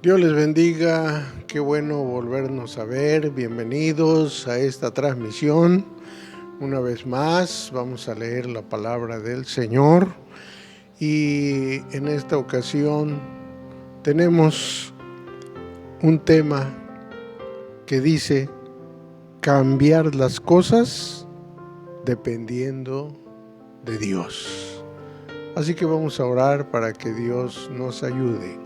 Dios les bendiga, qué bueno volvernos a ver, bienvenidos a esta transmisión. Una vez más vamos a leer la palabra del Señor y en esta ocasión tenemos un tema que dice cambiar las cosas dependiendo de Dios. Así que vamos a orar para que Dios nos ayude.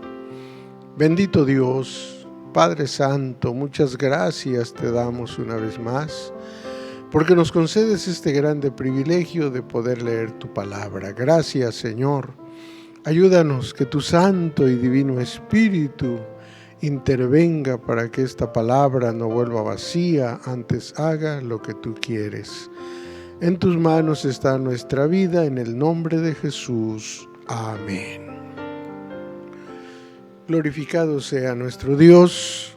Bendito Dios, Padre Santo, muchas gracias te damos una vez más, porque nos concedes este grande privilegio de poder leer tu palabra. Gracias, Señor. Ayúdanos que tu Santo y Divino Espíritu intervenga para que esta palabra no vuelva vacía, antes haga lo que tú quieres. En tus manos está nuestra vida, en el nombre de Jesús. Amén. Glorificado sea nuestro Dios.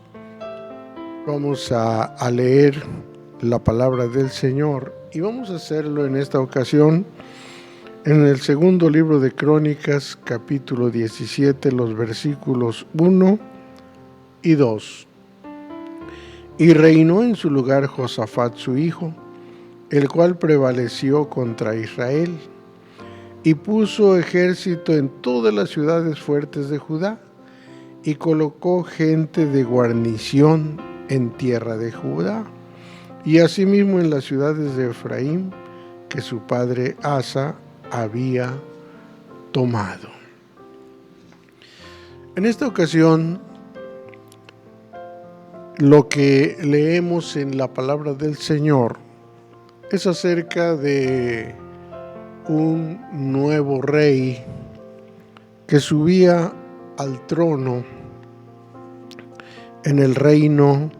Vamos a leer la palabra del Señor y vamos a hacerlo en esta ocasión en el segundo libro de Crónicas, capítulo 17, los versículos 1 y 2. Y reinó en su lugar Josafat su hijo, el cual prevaleció contra Israel, y puso ejército en todas las ciudades fuertes de Judá, y colocó gente de guarnición en tierra de Judá, y asimismo en las ciudades de Efraín, que su padre Asa había tomado. En esta ocasión, lo que leemos en la palabra del Señor es acerca de un nuevo rey que subía al trono en el reino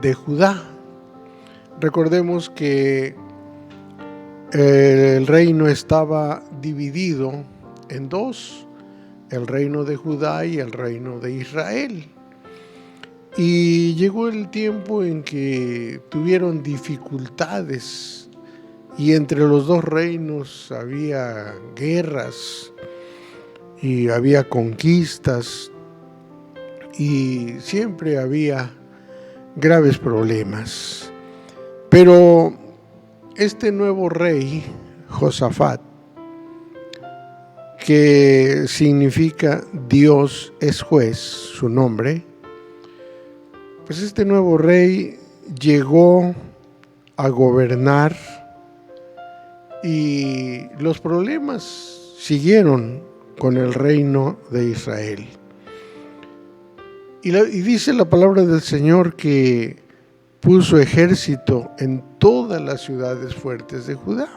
de Judá. Recordemos que el reino estaba dividido en dos, el reino de Judá y el reino de Israel. Y llegó el tiempo en que tuvieron dificultades y entre los dos reinos había guerras y había conquistas y siempre había graves problemas. Pero este nuevo rey, Josafat, que significa Dios es juez, su nombre, pues este nuevo rey llegó a gobernar y los problemas siguieron con el reino de Israel. Y dice la palabra del Señor que puso ejército en todas las ciudades fuertes de Judá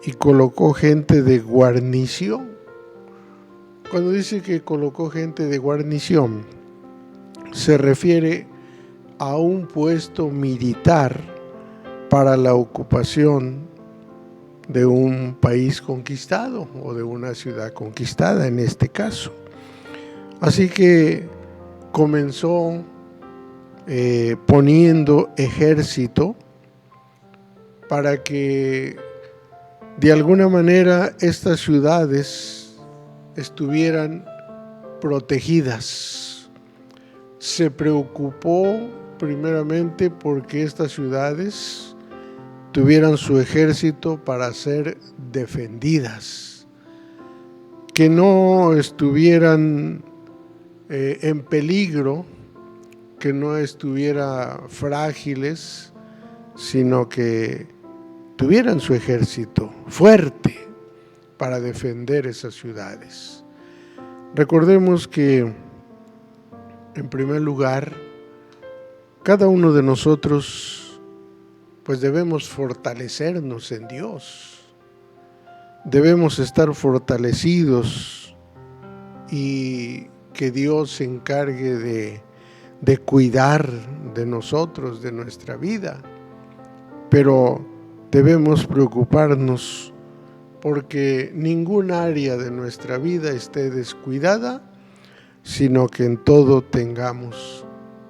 y colocó gente de guarnición. Cuando dice que colocó gente de guarnición, se refiere a un puesto militar para la ocupación de un país conquistado o de una ciudad conquistada en este caso. Así que comenzó poniendo ejército para que de alguna manera estas ciudades estuvieran protegidas. Se preocupó primeramente porque estas ciudades tuvieran su ejército para ser defendidas, que no estuvieran en peligro, que no estuviera frágiles, sino que tuvieran su ejército fuerte para defender esas ciudades. Recordemos que, en primer lugar, cada uno de nosotros pues debemos fortalecernos en Dios. Debemos estar fortalecidos y que Dios se encargue de cuidar de nosotros, de nuestra vida. Pero debemos preocuparnos porque ningún área de nuestra vida esté descuidada, sino que en todo tengamos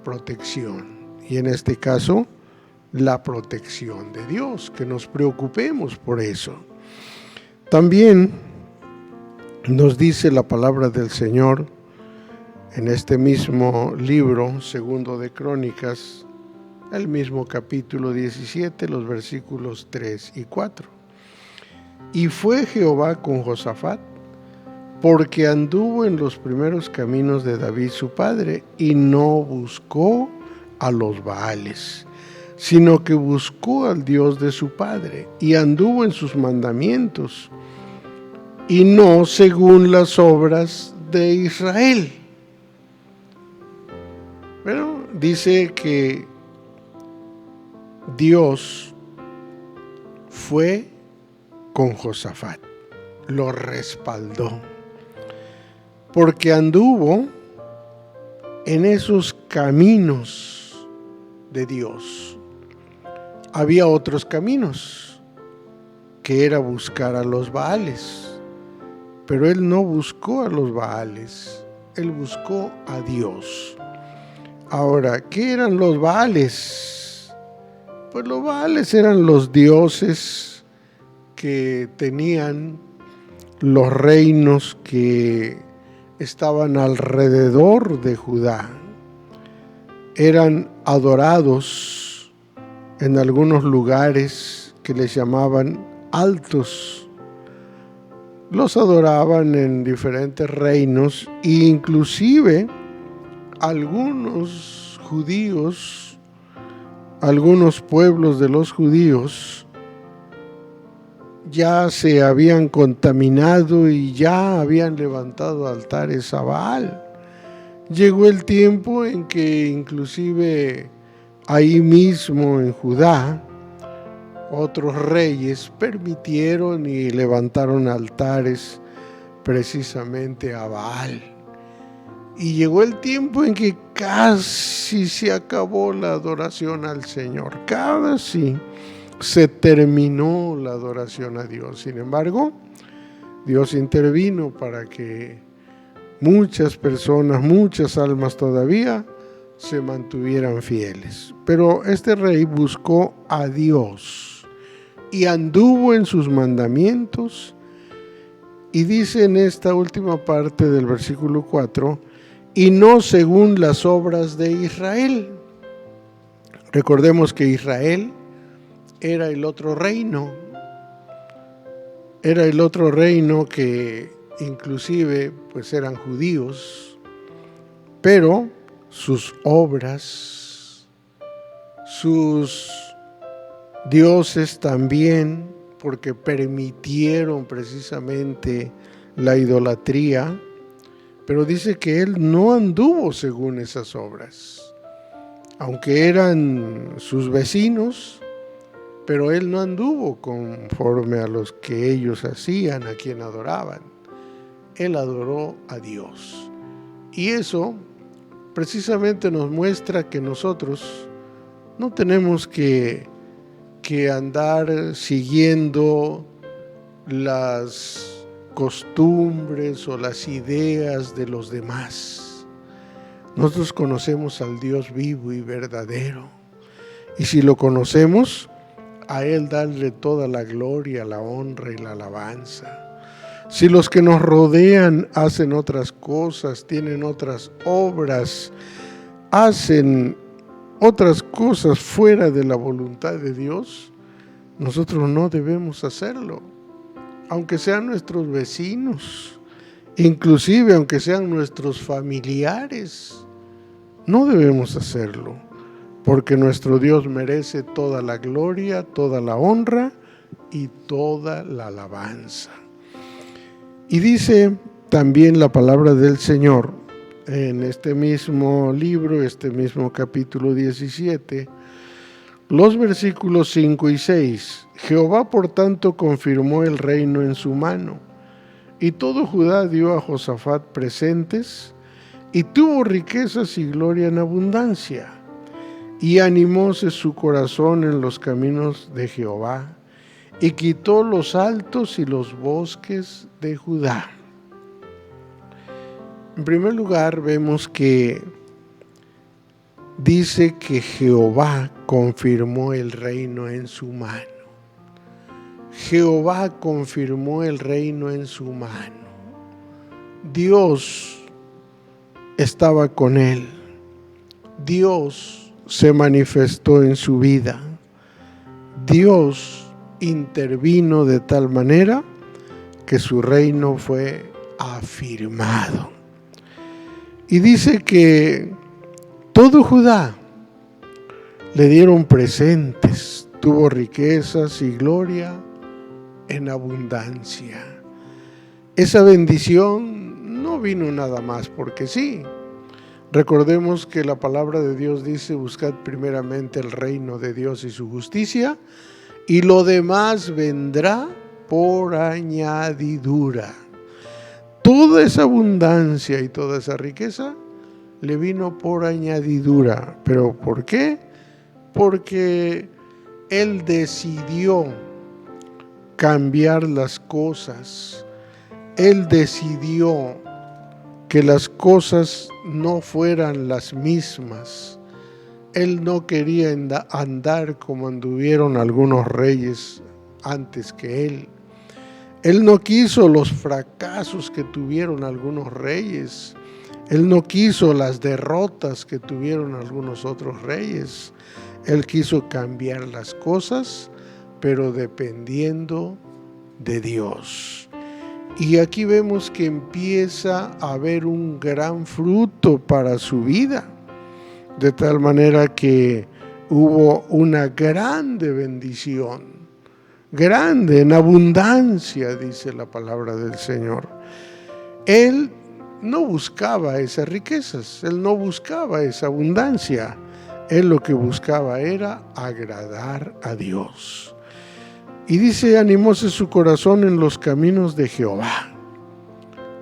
protección. Y en este caso, la protección de Dios, que nos preocupemos por eso. También nos dice la palabra del Señor en este mismo libro, segundo de Crónicas, el mismo capítulo 17, los versículos 3 y 4. Y fue Jehová con Josafat, porque anduvo en los primeros caminos de David su padre, y no buscó a los Baales, sino que buscó al Dios de su padre, y anduvo en sus mandamientos, y no según las obras de Israel. Pero dice que Dios fue con Josafat, lo respaldó, porque anduvo en esos caminos de Dios. Había otros caminos, que era buscar a los Baales, pero él no buscó a los Baales, él buscó a Dios. Ahora, ¿qué eran los Baales? Pues los Baales eran los dioses que tenían los reinos que estaban alrededor de Judá. Eran adorados en algunos lugares que les llamaban altos. Los adoraban en diferentes reinos, e inclusive algunos judíos, algunos pueblos de los judíos ya se habían contaminado y ya habían levantado altares a Baal. Llegó el tiempo en que inclusive ahí mismo en Judá, otros reyes permitieron y levantaron altares precisamente a Baal. Y llegó el tiempo en que casi se acabó la adoración al Señor, casi se terminó la adoración a Dios. Sin embargo, Dios intervino para que muchas personas, muchas almas todavía se mantuvieran fieles. Pero este rey buscó a Dios y anduvo en sus mandamientos, y dice en esta última parte del versículo 4, y no según las obras de Israel. Recordemos que Israel era el otro reino que inclusive pues eran judíos, pero sus obras, sus dioses también, porque permitieron precisamente la idolatría. Pero dice que él no anduvo según esas obras, aunque eran sus vecinos, pero él no anduvo conforme a los que ellos hacían, a quien adoraban. Él adoró a Dios. Y eso precisamente nos muestra que nosotros no tenemos que andar siguiendo las costumbres o las ideas de los demás. Nosotros conocemos al Dios vivo y verdadero, y si lo conocemos, a Él darle toda la gloria, la honra y la alabanza. Si los que nos rodean hacen otras cosas, tienen otras obras, hacen otras cosas fuera de la voluntad de Dios, nosotros no debemos hacerlo. Aunque sean nuestros vecinos, inclusive aunque sean nuestros familiares, no debemos hacerlo, porque nuestro Dios merece toda la gloria, toda la honra y toda la alabanza. Y dice también la palabra del Señor en este mismo libro, este mismo capítulo 17, los versículos 5 y 6. Jehová por tanto confirmó el reino en su mano, y todo Judá dio a Josafat presentes, y tuvo riquezas y gloria en abundancia, y animóse su corazón en los caminos de Jehová, y quitó los altos y los bosques de Judá. En primer lugar, vemos que dice que Jehová confirmó el reino en su mano. Jehová confirmó el reino en su mano. Dios estaba con él. Dios se manifestó en su vida. Dios intervino de tal manera que su reino fue afirmado. Y dice que todo Judá le dieron presentes, tuvo riquezas y gloria en abundancia. Esa bendición no vino nada más porque sí. Recordemos que la palabra de Dios dice: buscad primeramente el reino de Dios y su justicia, y lo demás vendrá por añadidura. Toda esa abundancia y toda esa riqueza le vino por añadidura. ¿Pero por qué? Porque Él decidió cambiar las cosas. Él decidió que las cosas no fueran las mismas. Él no quería andar como anduvieron algunos reyes antes que él. Él no quiso los fracasos que tuvieron algunos reyes. Él no quiso las derrotas que tuvieron algunos otros reyes. Él quiso cambiar las cosas, pero dependiendo de Dios. Y aquí vemos que empieza a haber un gran fruto para su vida, de tal manera que hubo una grande bendición, grande, en abundancia, dice la palabra del Señor. Él no buscaba esas riquezas, él no buscaba esa abundancia, él lo que buscaba era agradar a Dios. Y dice: animóse su corazón en los caminos de Jehová.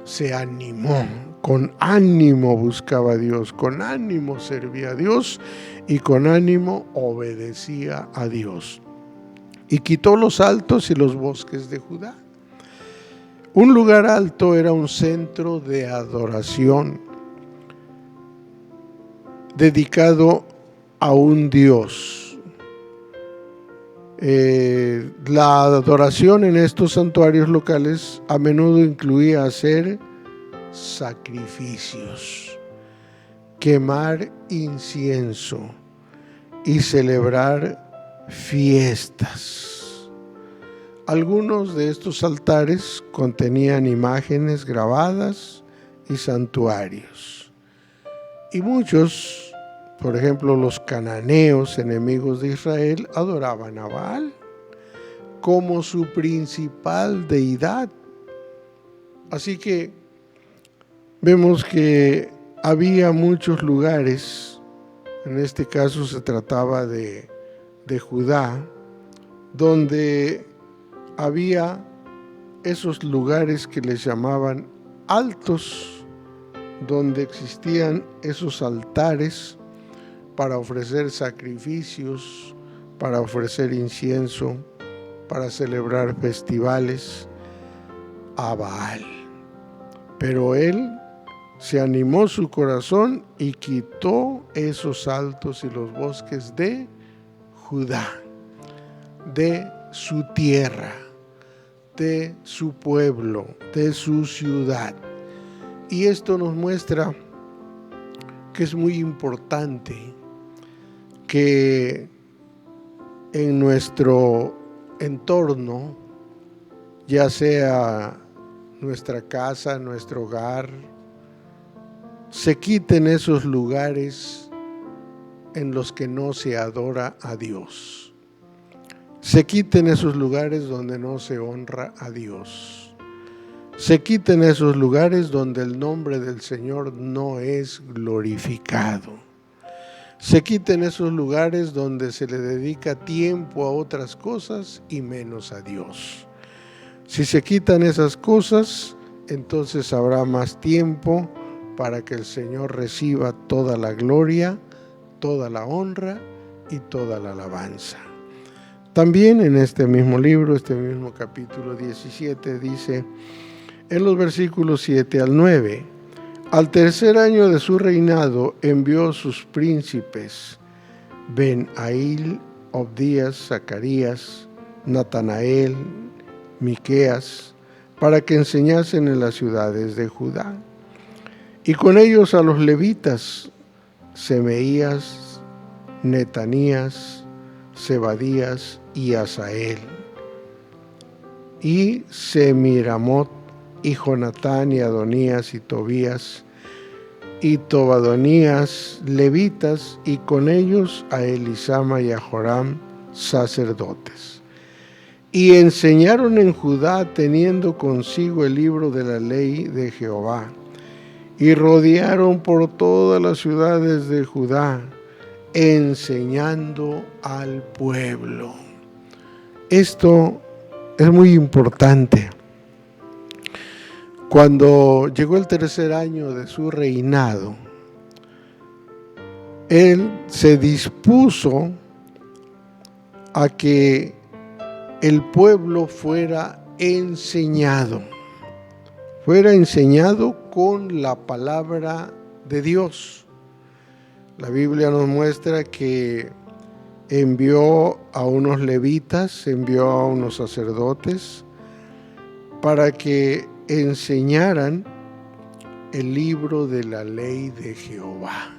Se animó, con ánimo buscaba a Dios, con ánimo servía a Dios y con ánimo obedecía a Dios. Y quitó los altos y los bosques de Judá. Un lugar alto era un centro de adoración dedicado a un Dios. La adoración en estos santuarios locales a menudo incluía hacer sacrificios, quemar incienso y celebrar fiestas. Algunos de estos altares contenían imágenes grabadas y santuarios. Y muchos, por ejemplo, los cananeos, enemigos de Israel, adoraban a Baal como su principal deidad. Así que vemos que había muchos lugares, en este caso se trataba de Judá, donde había esos lugares que les llamaban altos, donde existían esos altares para ofrecer sacrificios, para ofrecer incienso, para celebrar festivales a Baal. Pero él se animó su corazón y quitó esos altos y los bosques de Judá, de su tierra, de su pueblo, de su ciudad. Y esto nos muestra que es muy importante que en nuestro entorno, ya sea nuestra casa, nuestro hogar, se quiten esos lugares en los que no se adora a Dios. Se quiten esos lugares donde no se honra a Dios. Se quiten esos lugares donde el nombre del Señor no es glorificado. Se quiten esos lugares donde se le dedica tiempo a otras cosas y menos a Dios. Si se quitan esas cosas, entonces habrá más tiempo para que el Señor reciba toda la gloria, toda la honra y toda la alabanza. También en este mismo libro, este mismo capítulo 17, dice en los versículos 7 al 9: al tercer año de su reinado envió sus príncipes Ben-Ail, Obdías, Zacarías, Natanael, Miqueas, para que enseñasen en las ciudades de Judá. y con ellos a los levitas, Semeías, Netanías, Zebadías y Asael, y Semiramot, y Jonatán, y Adonías, y Tobías, y Tobadonías, levitas, y con ellos a Elisama y a Joram, sacerdotes. Y enseñaron en Judá, teniendo consigo el libro de la ley de Jehová, y rodearon por todas las ciudades de Judá, enseñando al pueblo. Esto es muy importante. Cuando llegó el tercer año de su reinado, él se dispuso a que el pueblo fuera enseñado con la palabra de Dios. La Biblia nos muestra que envió a unos levitas, envió a unos sacerdotes para que enseñaran el libro de la ley de Jehová.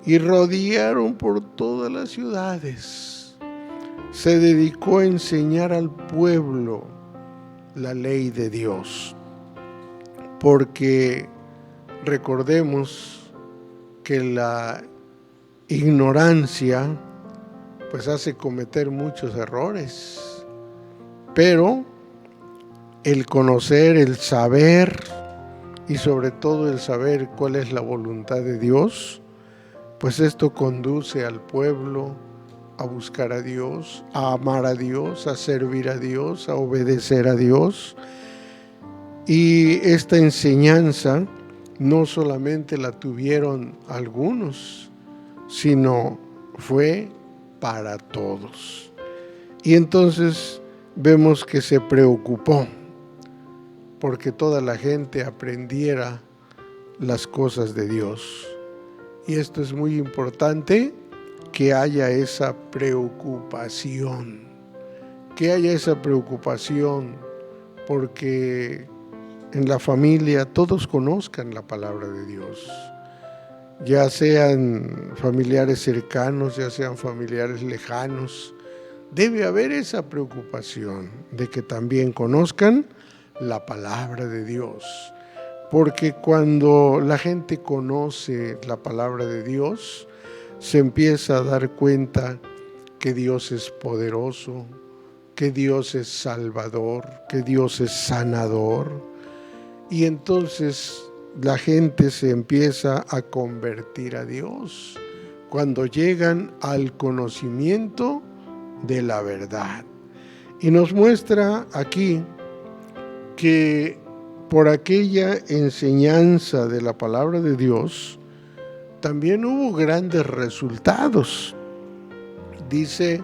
Y rodearon por todas las ciudades. Se dedicó a enseñar al pueblo la ley de Dios, porque recordemos que la ignorancia pues hace cometer muchos errores, pero el conocer, el saber, y sobre todo el saber cuál es la voluntad de Dios, pues esto conduce al pueblo a buscar a Dios, a amar a Dios, a servir a Dios, a obedecer a Dios. Y esta enseñanza no solamente la tuvieron algunos, sino fue para todos. Y entonces vemos que se preocupó porque toda la gente aprendiera las cosas de Dios. Y esto es muy importante, que haya esa preocupación, porque en la familia todos conozcan la palabra de Dios, ya sean familiares cercanos, ya sean familiares lejanos. Debe haber esa preocupación de que también conozcan la palabra de Dios, porque cuando la gente conoce la palabra de Dios, se empieza a dar cuenta que Dios es poderoso, que Dios es salvador, que Dios es sanador, y entonces la gente se empieza a convertir a Dios cuando llegan al conocimiento de la verdad. Y nos muestra aquí que por aquella enseñanza de la palabra de Dios también hubo grandes resultados. Dice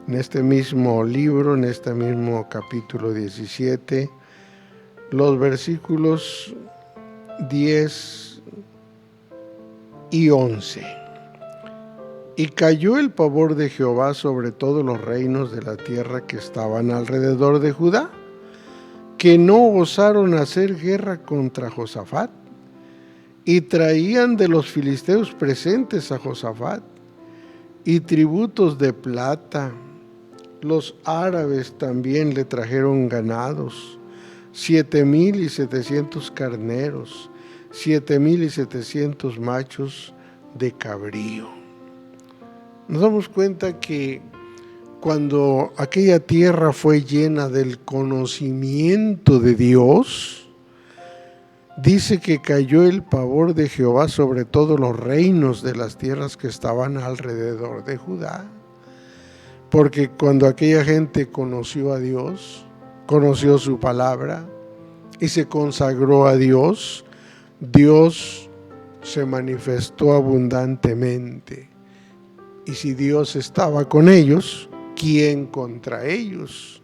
en este mismo libro, en este mismo capítulo 17, los versículos 10 y 11. Y cayó el pavor de Jehová sobre todos los reinos de la tierra que estaban alrededor de Judá, que no osaron hacer guerra contra Josafat, y traían de los filisteos presentes a Josafat, y tributos de plata. Los árabes también le trajeron ganados, 7,700 carneros, 7,700 machos de cabrío. Nos damos cuenta que cuando aquella tierra fue llena del conocimiento de Dios, dice que cayó el pavor de Jehová sobre todos los reinos de las tierras que estaban alrededor de Judá. Porque cuando aquella gente conoció a Dios, conoció su palabra y se consagró a Dios, Dios se manifestó abundantemente. Y si Dios estaba con ellos, ¿quién contra ellos?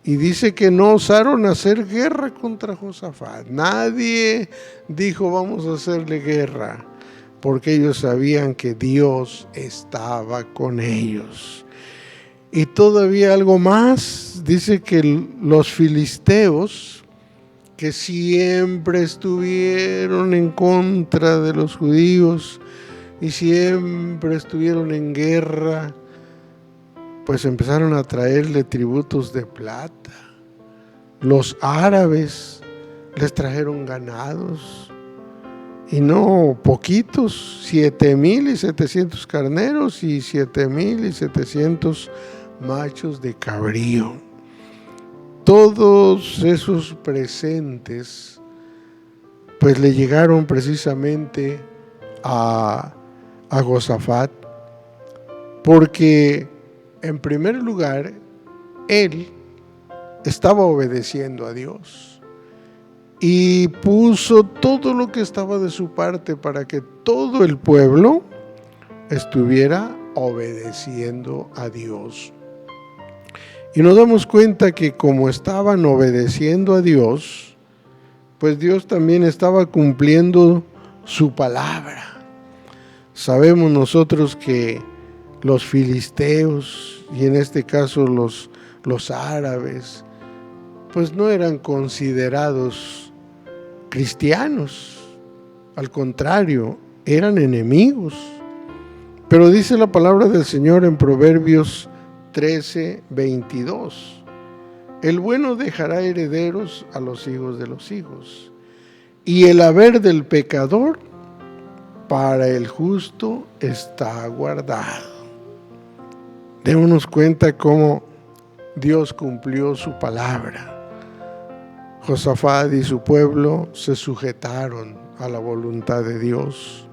Y dice que no osaron hacer guerra contra Josafat. Nadie dijo vamos a hacerle guerra, porque ellos sabían que Dios estaba con ellos. Y todavía algo más, dice que los filisteos que siempre estuvieron en contra de los judíos y siempre estuvieron en guerra, pues empezaron a traerle tributos de plata. Los árabes les trajeron ganados, y no poquitos, 7,700 carneros y 7,700 machos de cabrío. Todos esos presentes pues le llegaron precisamente a Josafat, porque en primer lugar él estaba obedeciendo a Dios y puso todo lo que estaba de su parte para que todo el pueblo estuviera obedeciendo a Dios. Y nos damos cuenta que como estaban obedeciendo a Dios, pues Dios también estaba cumpliendo su palabra. Sabemos nosotros que los filisteos, y en este caso los árabes, pues no eran considerados cristianos, al contrario, eran enemigos. Pero dice la palabra del Señor en Proverbios 13:22, el bueno dejará herederos a los hijos de los hijos, y el haber del pecador para el justo está guardado. Démonos cuenta cómo Dios cumplió su palabra. Josafat y su pueblo se sujetaron a la voluntad de Dios.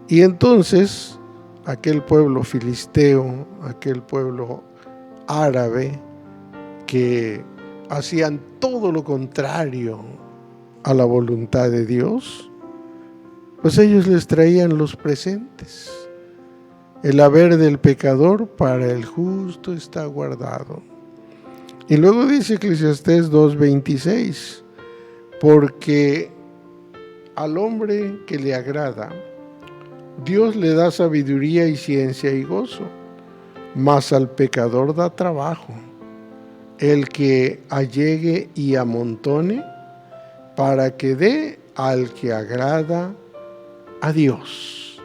Y entonces aquel pueblo filisteo, aquel pueblo árabe, que hacían todo lo contrario a la voluntad de Dios, pues ellos les traían los presentes. El haber del pecador para el justo está guardado. Y luego dice Eclesiastés 2:26, porque al hombre que le agrada, Dios le da sabiduría y ciencia y gozo, mas al pecador da trabajo el que allegue y amontone, para que dé al que agrada a Dios.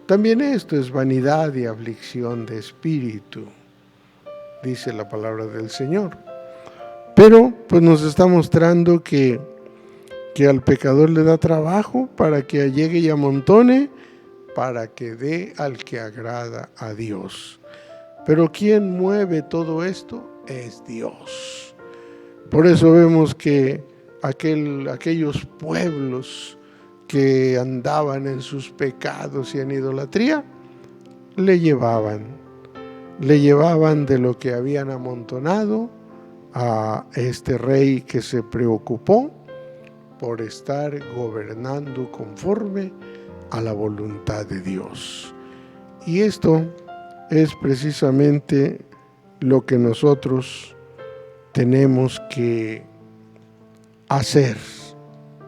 También esto es vanidad y aflicción de espíritu, dice la palabra del Señor. Pero pues nos está mostrando que al pecador le da trabajo para que allegue y amontone, para que dé al que agrada a Dios. Pero quien mueve todo esto es Dios. Por eso vemos que aquellos pueblos que andaban en sus pecados y en idolatría, le llevaban de lo que habían amontonado a este rey que se preocupó por estar gobernando conforme a la voluntad de Dios. Y esto es precisamente lo que nosotros tenemos que hacer,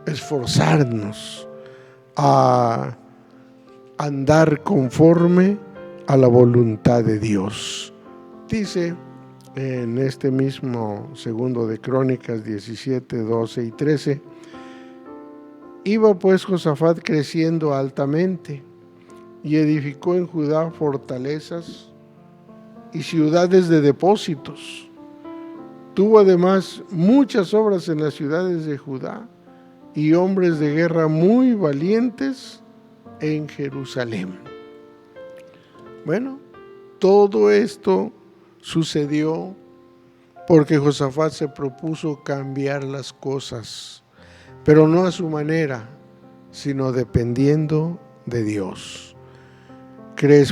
esforzarnos a andar conforme a la voluntad de Dios. Dice en este mismo segundo de Crónicas 17, 12 y 13, iba pues Josafat creciendo altamente y edificó en Judá fortalezas y ciudades de depósitos. Tuvo además muchas obras en las ciudades de Judá y hombres de guerra muy valientes en Jerusalén. Bueno, todo esto sucedió porque Josafat se propuso cambiar las cosas, pero no a su manera, sino dependiendo de Dios.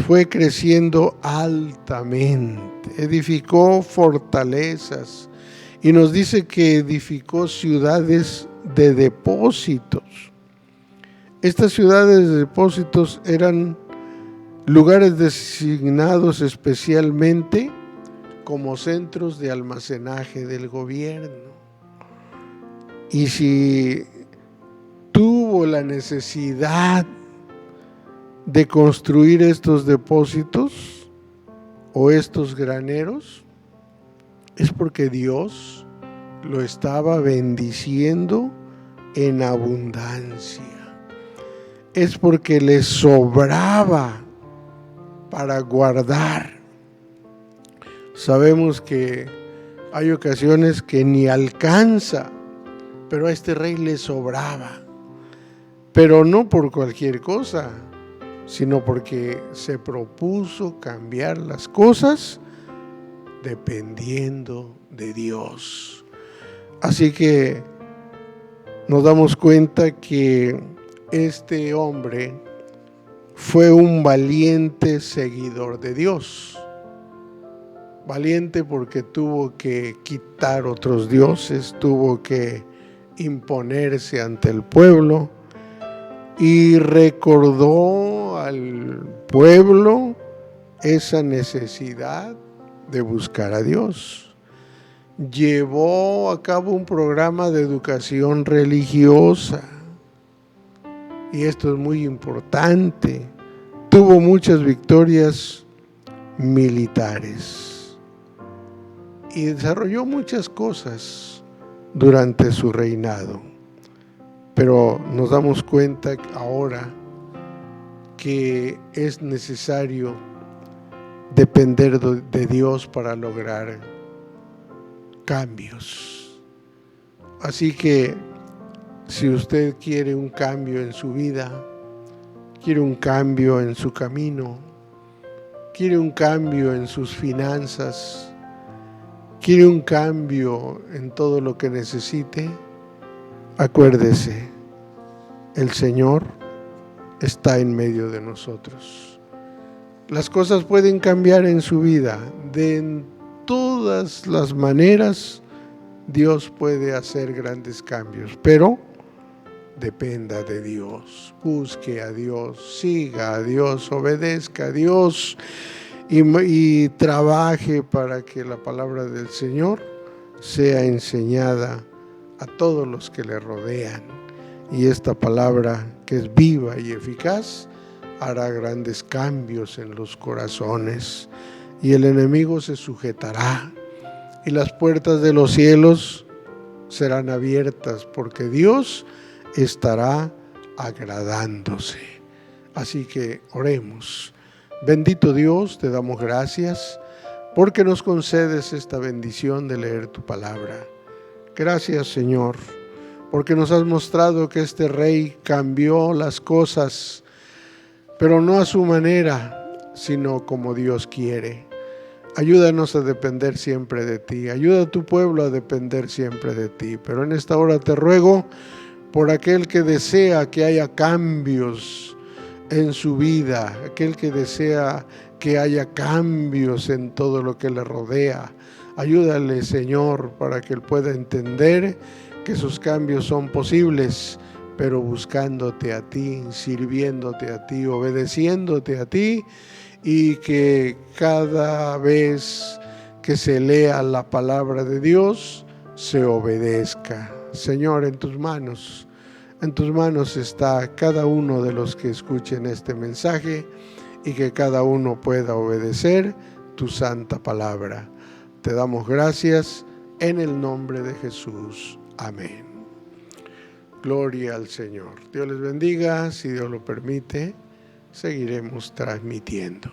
Fue creciendo altamente, edificó fortalezas y nos dice que edificó ciudades de depósitos. Estas ciudades de depósitos eran lugares designados especialmente como centros de almacenaje del gobierno. Y si tuvo la necesidad de construir estos depósitos o estos graneros, es porque Dios lo estaba bendiciendo en abundancia. Es porque le sobraba para guardar. Sabemos que hay ocasiones que ni alcanza, pero a este rey le sobraba. Pero no por cualquier cosa, sino porque se propuso cambiar las cosas dependiendo de Dios. Así que nos damos cuenta que este hombre fue un valiente seguidor de Dios. Valiente porque tuvo que quitar otros dioses, tuvo que imponerse ante el pueblo y recordó al pueblo esa necesidad de buscar a Dios. Llevó a cabo un programa de educación religiosa, y esto es muy importante. Tuvo muchas victorias militares y desarrolló muchas cosas durante su reinado. Pero nos damos cuenta ahora que es necesario depender de Dios para lograr cambios. Así que si usted quiere un cambio en su vida, quiere un cambio en su camino, quiere un cambio en sus finanzas, quiere un cambio en todo lo que necesite, acuérdese, el Señor está en medio de nosotros. Las cosas pueden cambiar en su vida. De todas las maneras, Dios puede hacer grandes cambios, pero dependa de Dios. Busque a Dios, siga a Dios, obedezca a Dios y trabaje para que la palabra del Señor sea enseñada a todos los que le rodean. Y esta palabra, que es viva y eficaz, hará grandes cambios en los corazones, y el enemigo se sujetará, y las puertas de los cielos serán abiertas, porque Dios estará agradándose. Así que oremos. Bendito Dios, te damos gracias porque nos concedes esta bendición de leer tu palabra. Gracias, Señor, porque nos has mostrado que este rey cambió las cosas, pero no a su manera, sino como Dios quiere. Ayúdanos a depender siempre de ti. Ayuda a tu pueblo a depender siempre de ti. Pero en esta hora te ruego por aquel que desea que haya cambios en su vida, aquel que desea que haya cambios en todo lo que le rodea. Ayúdale, Señor, para que él pueda entender que esos cambios son posibles, pero buscándote a ti, sirviéndote a ti, obedeciéndote a ti, y que cada vez que se lea la palabra de Dios, se obedezca. Señor, en tus manos está cada uno de los que escuchen este mensaje, y que cada uno pueda obedecer tu santa palabra. Te damos gracias en el nombre de Jesús. Amén. Gloria al Señor. Dios les bendiga. Si Dios lo permite, seguiremos transmitiendo.